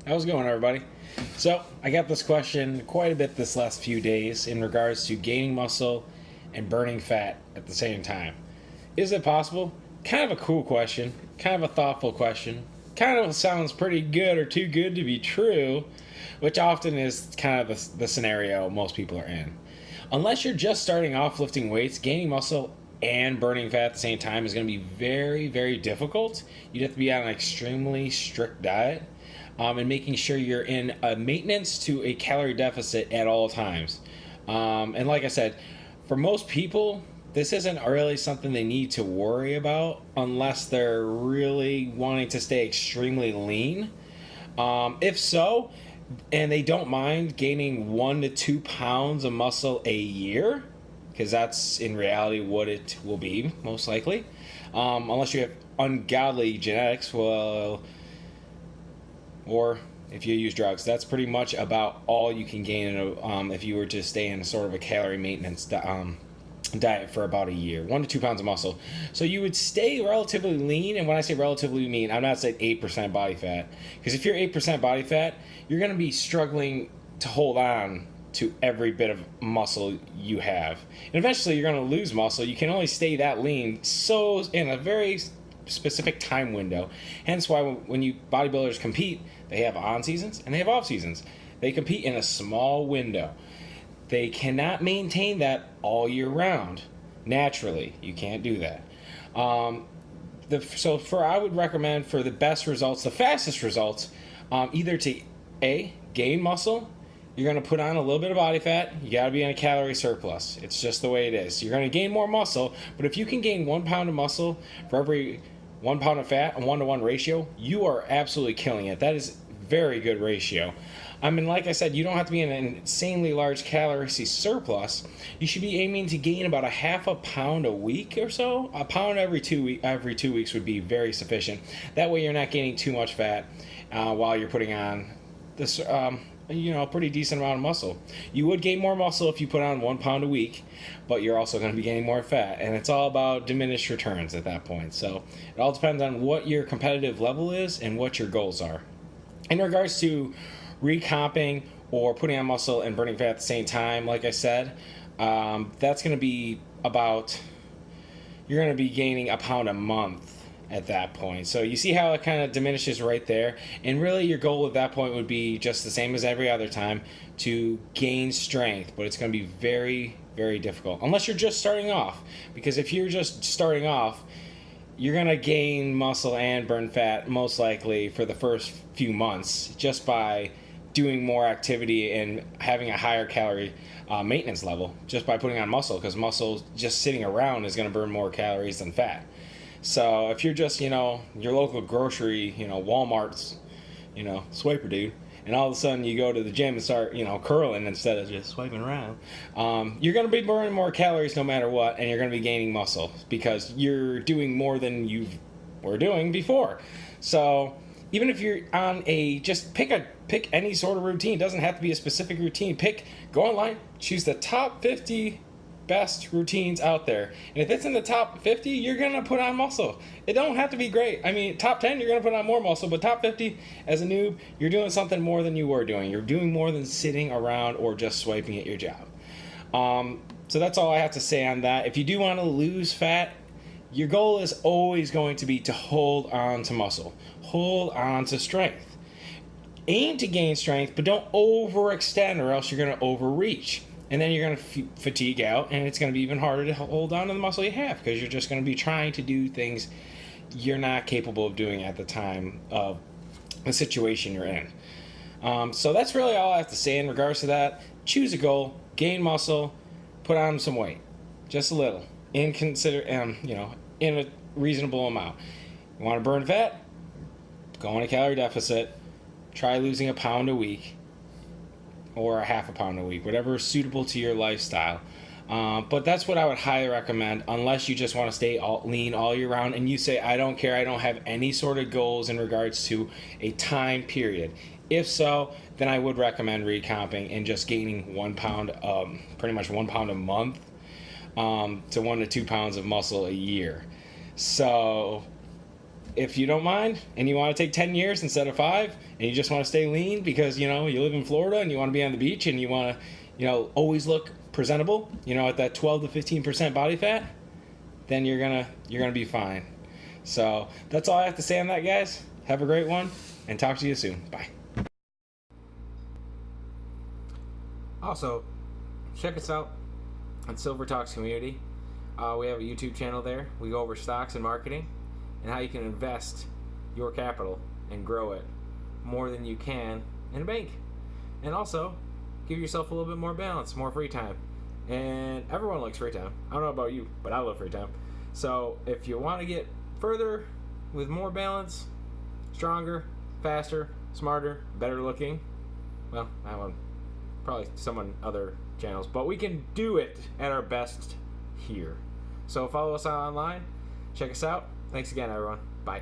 How's it going, everybody? So, I got this question quite a bit this last few days in regards to gaining muscle and burning fat at the same time. Is it possible? Kind of a cool question, kind of a thoughtful question, kind of sounds pretty good or too good to be true, which often is kind of the scenario most people are in. Unless you're just starting off lifting weights, gaining muscle and burning fat at the same time is going to be very, very difficult. You'd have to be on an extremely strict diet. And making sure you're in a maintenance to a calorie deficit at all times. And like I said, for most people, this isn't really something they need to worry about unless they're really wanting to stay extremely lean. If so, and they don't mind gaining 1 to 2 pounds of muscle a year, because that's in reality what it will be, most likely. Unless you have ungodly genetics, well, or if you use drugs, that's pretty much about all you can gain if you were to stay in sort of a calorie maintenance diet for about a year. 1 to 2 pounds of muscle. So you would stay relatively lean, and when I say relatively lean, I'm not saying 8% body fat. Because if you're 8% body fat, you're going to be struggling to hold on to every bit of muscle you have. And eventually you're going to lose muscle. You can only stay that lean so in a very specific time window. Hence why when you bodybuilders compete, they have on seasons and they have off seasons. They compete in a small window. They cannot maintain that all year round. Naturally, you can't do that. I would recommend for the best results, the fastest results, either to gain muscle. You're going to put on a little bit of body fat. You got to be in a calorie surplus. It's just the way it is. You're going to gain more muscle, but if you can gain 1 pound of muscle for every 1 pound of fat, a 1-to-1 ratio, you are absolutely killing it. That is very good ratio. I mean, like I said, you don't have to be in an insanely large calorie surplus. You should be aiming to gain about a half a pound a week or so. A pound every 2 weeks would be very sufficient. That way you're not gaining too much fat while you're putting on this a pretty decent amount of muscle. You would gain more muscle if you put on 1 pound a week, but you're also going to be gaining more fat, and it's all about diminished returns at that point. So it all depends on what your competitive level is and what your goals are. In regards to recomping or putting on muscle and burning fat at the same time, like I said, that's going to be about, you're going to be gaining a pound a month at that point. So you see how it kind of diminishes right there, and really your goal at that point would be just the same as every other time, to gain strength, but it's going to be very, very difficult unless you're just starting off, because if you're just starting off, you're going to gain muscle and burn fat most likely for the first few months just by doing more activity and having a higher calorie maintenance level just by putting on muscle, because muscle just sitting around is going to burn more calories than fat. So if you're just, your local grocery, Walmart's, swiper dude, and all of a sudden you go to the gym and start, curling instead of just swiping around, you're going to be burning more calories no matter what, and you're going to be gaining muscle because you're doing more than you were doing before. So even if you're on just pick any sort of routine. It doesn't have to be a specific routine. Go online, choose the top 50 best routines out there, and if it's in the top 50, you're gonna put on muscle. It don't have to be great. I mean, top 10, you're gonna put on more muscle, but top 50, as a noob, you're doing something more than you were doing. You're doing more than sitting around or just swiping at your job. So that's all I have to say on that. If you do want to lose fat, your goal is always going to be to hold on to muscle, hold on to strength. Aim to gain strength, but don't overextend, or else you're going to overreach. And then you're going to fatigue out, and it's going to be even harder to hold on to the muscle you have, because you're just going to be trying to do things you're not capable of doing at the time of the situation you're in. So that's really all I have to say in regards to that. Choose a goal, gain muscle, put on some weight, just a little, in a reasonable amount. You want to burn fat? Go on a calorie deficit. Try losing a pound a week, or a half a pound a week, whatever is suitable to your lifestyle. But that's what I would highly recommend, unless you just want to stay lean all year round and you say, I don't care, I don't have any sort of goals in regards to a time period. If so, then I would recommend recomping and just gaining 1 pound, pretty much 1 pound a month, to 1 to 2 pounds of muscle a year. So if you don't mind and you want to take 10 years instead of 5 and you just want to stay lean because, you live in Florida and you want to be on the beach and you want to, always look presentable, at that 12 to 15% body fat, then you're going to be fine. So that's all I have to say on that, guys. Have a great one and talk to you soon. Bye. Also, check us out on Silver Talks Community. We have a YouTube channel there. We go over stocks and marketing and how you can invest your capital and grow it more than you can in a bank. And also, give yourself a little bit more balance, more free time. And everyone likes free time. I don't know about you, but I love free time. So if you want to get further with more balance, stronger, faster, smarter, better looking, well, that one, probably some other channels, but we can do it at our best here. So follow us online, check us out. Thanks again, everyone. Bye.